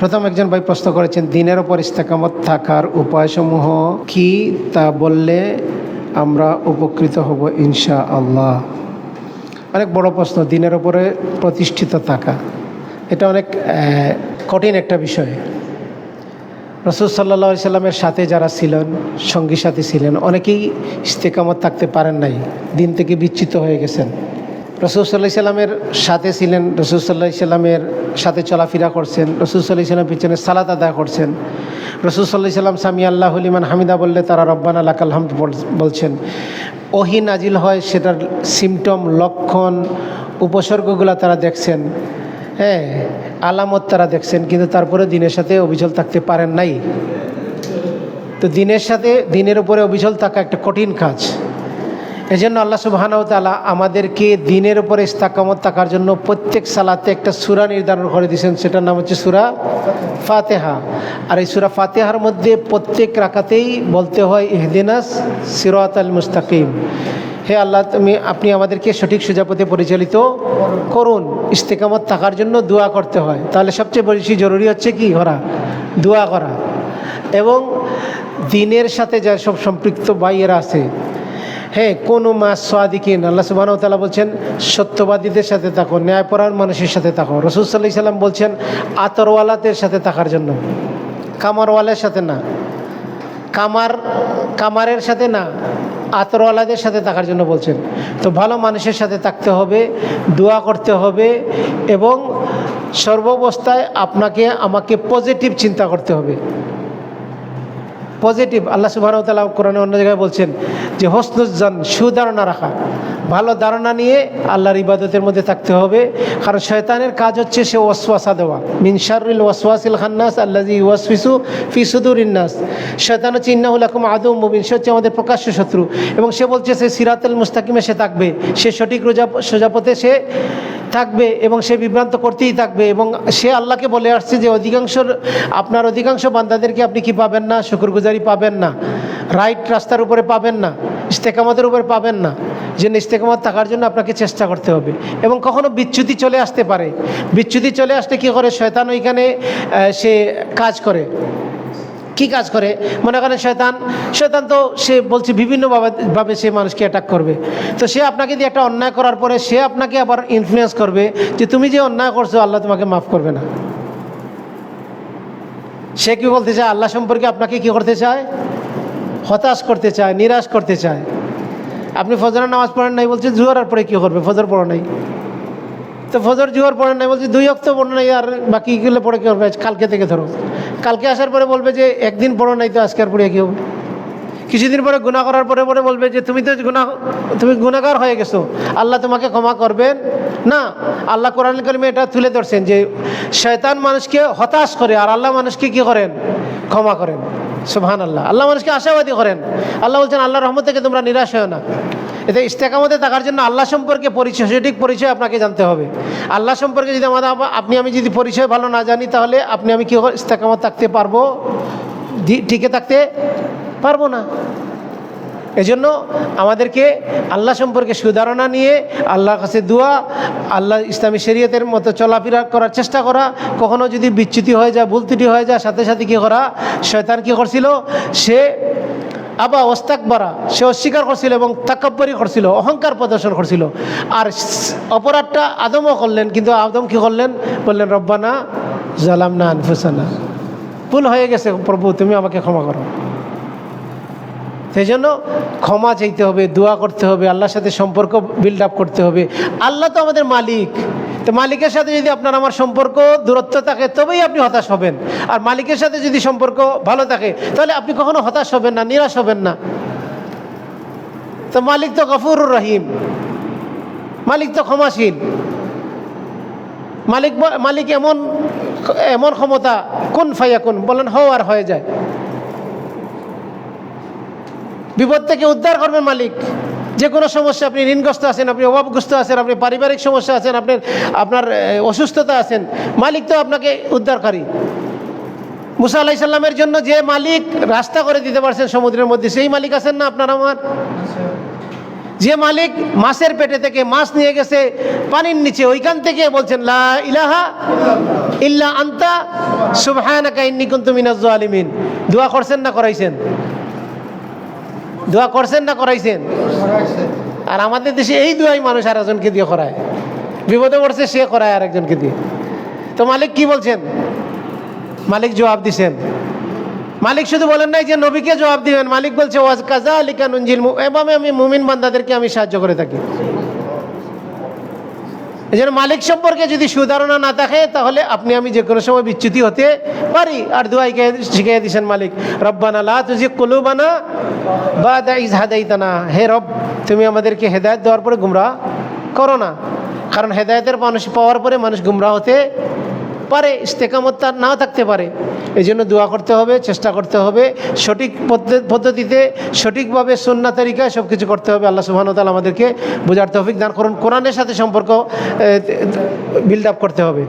প্রথম একজন ভাই প্রশ্ন করেছেন, দিনের ওপর ইস্তেকামত থাকার উপায়সমূহ কি, তা বললে আমরা উপকৃত হব ইনশাআল্লাহ। অনেক বড় প্রশ্ন, দিনের ওপরে প্রতিষ্ঠিত থাকা, এটা অনেক কঠিন একটা বিষয়। রাসূল সাল্লাল্লাহু আলাইহি সাল্লামের সাথে যারা ছিলেন, সঙ্গী সাথী ছিলেন, অনেকেই ইস্তেকামত থাকতে পারেন নাই, দিন থেকে বিচ্যুত হয়ে গেছেন। রাসূল সাল্লাল্লাহু আলাইহি সাল্লামের সাথে ছিলেন, রাসূল সাল্লাল্লাহু আলাইহি সাল্লামের সাথে চলাফেরা করছেন, রাসূল সাল্লাল্লাহু আলাইহি সাল্লামের পিছনে সালাত আদায় করছেন। রাসূল সাল্লাল্লাহু আলাইহি সাল্লাম সামি আল্লাহু লিমান হামিদা বললে তারা রব্বানা লাকাল হামদ বলছেন। ওহী নাজিল হয়, সেটার সিমটম, লক্ষণ, উপসর্গগুলো তারা দেখছেন, আলামত তারা দেখছেন, কিন্তু তারপরে দিনের সাথে অবিচল থাকতে পারেন নাই। তো দিনের উপরে অবিচল থাকা একটা কঠিন কাজ। এজন্য আল্লাহ সুবহানাহু ওয়া তাআলা আমাদেরকে দিনের উপরে ইস্তেকামত থাকার জন্য প্রত্যেক সালাতে একটা সূরা নির্ধারণ করে দিয়েছেন, সেটার নাম হচ্ছে সূরা ফাতিহা। আর এই সূরা ফাতিহার মধ্যে প্রত্যেক রাকাতেই বলতে হয় ইহদিনাস সিরাতাল মুস্তাকিম, হে আল্লাহ আপনি আমাদেরকে সঠিক সোজা পথে পরিচালিত করুন। ইস্তেকামত থাকার জন্য দোয়া করতে হয়। তাহলে সবচেয়ে বেশি জরুরি হচ্ছে কি করা? দোয়া করা। এবং দিনের সাথে যা সব সম্পৃক্ত ভাইয়েরা আছে, কোনো মাস সাদিকিন, আল্লাহ সুবহানাহু ওয়া তাআলা বলছেন সত্যবাদীদের সাথে থাকো, ন্যায়পরায়ণ মানুষের সাথে থাকো। রাসূল সাল্লাল্লাহু আলাইহি সাল্লাম বলছেন আতরওয়ালাদের সাথে থাকার জন্য, কামারওয়ালার সাথে না, কামারের সাথে না, আতরওয়ালাদের সাথে থাকার জন্য বলছেন। তো ভালো মানুষের সাথে থাকতে হবে, দোয়া করতে হবে, এবং সর্বাবস্থায় আমাকে পজিটিভ চিন্তা করতে হবে। পজিটিভ, আল্লাহ সুবহানাহু ওয়া তাআলা কোরআনে অন্য জায়গায় বলছেন যে হসনুজ্জান, সুধারণা রাখা, ভালো ধারণা নিয়ে আল্লাহর ইবাদতের মধ্যে থাকতে হবে। কারণ শয়তানের কাজ হচ্ছে সে ওয়াসওয়াসা দেওয়া, মিন শাররিল ওয়াসওয়াসিল খান্নাস আল্লাযী ইউওয়াসওয়িসু ফি সুদুরিন নাস। শয়তান হচ্ছে ইন্নাহু লাকুম আদুউম মুবিন, সে হচ্ছে আমাদের প্রকাশ্য শত্রু, এবং সে বলছে সে সিরাতুল মুস্তাকিমে সে থাকবে, সে সঠিক সোজা পথে সে থাকবে, এবং সে বিভ্রান্ত করতেই থাকবে। এবং সে আল্লাহকে বলে আসছে যে আপনার অধিকাংশ বান্দাদেরকে আপনি কি পাবেন না? শুকরগুজারি পাবেন না, রাইট রাস্তার উপরে পাবেন না, ইস্তেকামতের উপরে পাবেন না। যেন ইস্তেকামত থাকার জন্য আপনাকে চেষ্টা করতে হবে। এবং কখনো বিচ্যুতি চলে আসতে পারে, বিচ্যুতি চলে আসলে কী করে? শয়তান ওইখানে সে কাজ করে। কি কাজ করে? মনে করেন শয়তান তো সে বলছে বিভিন্নভাবে সে মানুষকে অ্যাটাক করবে। তো সে আপনাকে দিয়ে একটা অন্যায় করার পরে সে আপনাকে আবার ইনফ্লুয়েন্স করবে যে তুমি যে অন্যায় করছো আল্লাহ তোমাকে মাফ করবে না। সে কি বলতে চায়? আল্লাহ সম্পর্কে আপনাকে কি করতে চায়? হতাশ করতে চায়, নিরাশ করতে চায়। আপনি ফজরের নামাজ পড়েন নাই, বলছে জোহরের পরে কী করবে? ফজর পড়ো নাই, তো ফজর জোহর পড়েন নাই, বলছে 2 ওয়াক্ত পড়ো নাই, আর বাকিগুলো পড়ে কী করবে? কালকে থেকে ধরো। কালকে আসার পরে বলবে যে একদিন পড়ো নাই, তো আজকের পড়ে কী হবে? কিছুদিন পরে গুনাহ করার পরে বলবে যে তুমি গুনাহগার হয়ে গেছো, আল্লাহ তোমাকে ক্ষমা করবেন না। আল্লাহ কোরআন কারিমে এটা তুলে ধরছেন যে শয়তান মানুষকে হতাশ করে, আর আল্লাহ মানুষকে কি করেন? ক্ষমা করেন। সুবহানাল্লাহ। আল্লাহ মানুষকে আশাবাদী করেন। আল্লাহ বলছেন আল্লাহর রহমত থেকে তোমরা নিরাশ হয় না। এতে ইস্তেকামতে থাকার জন্য আল্লাহ সম্পর্কে সঠিক পরিচয় আপনাকে জানতে হবে। আল্লাহ সম্পর্কে যদি আমি যদি পরিচয় ভালো না জানি, তাহলে আমি কি ইস্তেকামত থাকতে পারবো? টিকে থাকতে পারবো না। এজন্য আমাদেরকে আল্লাহ সম্পর্কে সুধারণা নিয়ে আল্লাহর কাছে দোয়া, আল্লাহ ইসলামী শরীয়তের মতো চলাফেরা করার চেষ্টা করা। কখনো যদি বিচ্যুতি হয়ে যায়, ভুল ত্রুটি হয়ে যায়, সাথে সাথে কী করা? শয়তান কী করছিল? সে ওয়াস্তাকবারা, সে অস্বীকার করছিল এবং তাকাব্বুরি করছিল, অহংকার প্রদর্শন করছিল। আর অপরাধটা আদমও করলেন, কিন্তু আদম কী করলেন? বললেন রব্বানা জালামনা আনফুসানা, ভুল হয়ে গেছে প্রভু, তুমি আমাকে ক্ষমা করো। সেই জন্য ক্ষমা চাইতে হবে, দোয়া করতে হবে, আল্লাহর সাথে সম্পর্ক বিল্ড আপ করতে হবে। আল্লাহ তো আমাদের মালিক, তো মালিকের সাথে যদি আপনার আমার সম্পর্ক দূরত্ব থাকে, তবেই আপনি হতাশ হবেন। আর মালিকের সাথে যদি সম্পর্ক ভালো থাকে, তাহলে আপনি কখনো হতাশ হবেন না, নিরাশ হবেন না। তো মালিক তো গফুরুর রহিম, মালিক তো ক্ষমাশীল। মালিক এমন ক্ষমতা, কুন ফায়াকুন, বলেন হও আর হয়ে যায়। বিপদ থেকে উদ্ধার করবে মালিক। যে কোনো সমস্যা, আপনি ঋণগ্রস্ত আছেন, আপনি অভাবগ্রস্ত আছেন, আপনি পারিবারিক সমস্যা আছেন, আপনার অসুস্থতা আছেন, মালিক তো আপনাকে উদ্ধারকারী। মুসা আলাইহিস সালামের জন্য যে মালিক রাস্তা করে দিতে পারছেন সমুদ্রের মধ্যে, সেই মালিক আছেন না আপনার আমার? যে মালিক মাছের পেটে থেকে মাছ নিয়ে গেছে পানির নিচে, ওইখান থেকে বলছেন লা ইলাহা ইল্লা আনতা সুবহানাকা ইন্নী কুনতু মিনাজ জালিমিন। দোয়া করছেন না করাইছেন? দোয়া করছেন না করাইছেন? আর আমাদের দেশে এই দোয়াই মানুষ আর একজনকে দিয়ে করায়, বিপদে পড়ছে সে করায় আর একজনকে দিয়ে। তো মালিক কি বলছেন? মালিক জবাব দিছেন। মালিক শুধু বলেন নাই যে নবীকে জবাব দিবেন, মালিক বলছে ওয়াজ কাযালিকা নুনজিল এভাবে আমি মুমিন বান্দাদেরকে আমি সাহায্য করে থাকি। এই জন্য মালিক সম্পর্কে যদি সুধারণা না থাকে তাহলে আপনি আমি যে কোনো সময় বিচ্যুতি হতে পারি। আর দুয়াইকে শিখিয়ে দিয়েছেন মালিক, রব্বানা লা তুজিগ কুলুবানা বাদা ইয হাদাইতানা, হে রব তুমি আমাদেরকে হেদায়েত দেওয়ার পরে গুমরাহ করো না। কারণ হেদায়েতের মানুষ পাওয়ার পরে মানুষ গুমরাহ হতে পারে, ইস্তেকামত তার নাও থাকতে পারে। এই জন্য দোয়া করতে হবে, চেষ্টা করতে হবে, সঠিক পদ্ধতিতে সঠিকভাবে সুন্নাহ তরিকায় সব কিছু করতে হবে। আল্লাহ সুবহানাহু ওয়া তাআলা আমাদেরকে বোঝার তৌফিক দান করুন। কোরআনের সাথে সম্পর্ক বিল্ড আপ করতে হবে।